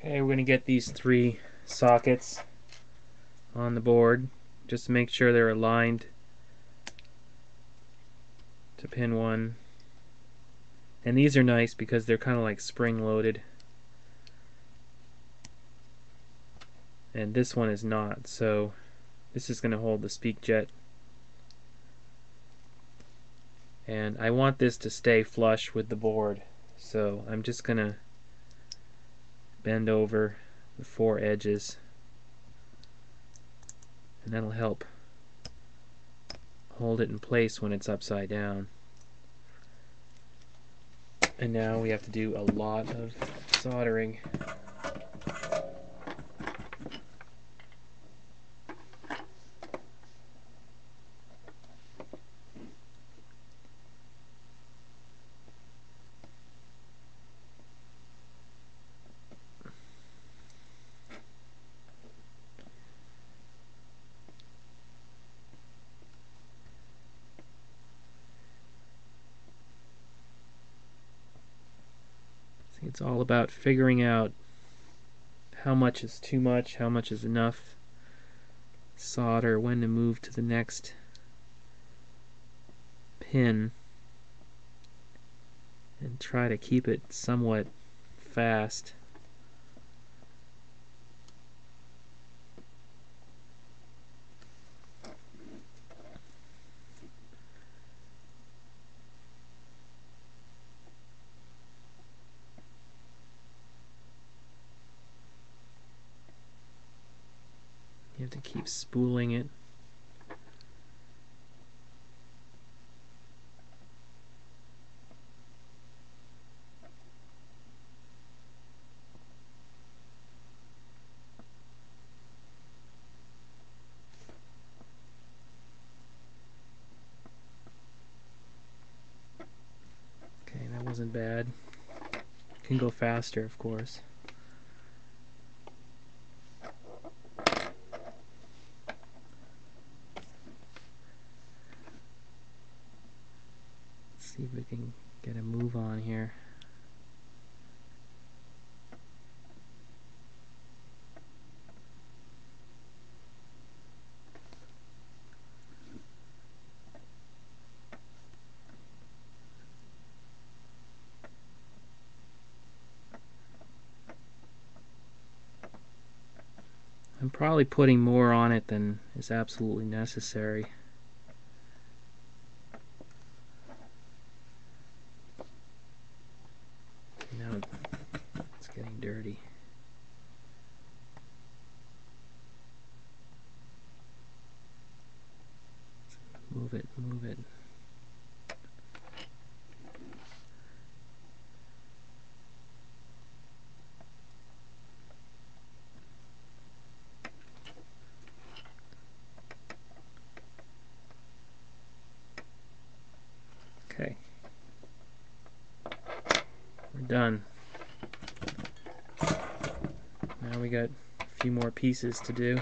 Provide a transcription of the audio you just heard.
Okay, we're going to get these 3 sockets on the board just to make sure they're aligned to pin 1. And these are nice because they're kind of like spring loaded. And this one is not, so this is going to hold the speak jet. And I want this to stay flush with the board, so I'm just going to bend over the 4 edges, and that'll help hold it in place when it's upside down. And now we have to do a lot of soldering. It's all about figuring out how much is too much, how much is enough solder, when to move to the next pin, and try to keep it somewhat fast. You have to keep spooling it. Okay, that wasn't bad. Can go faster, of course. See if we can get a move on here. I'm probably putting more on it than is absolutely necessary. Now it's getting dirty. Move it, move it. Okay. We're done. Now we got a few more pieces to do.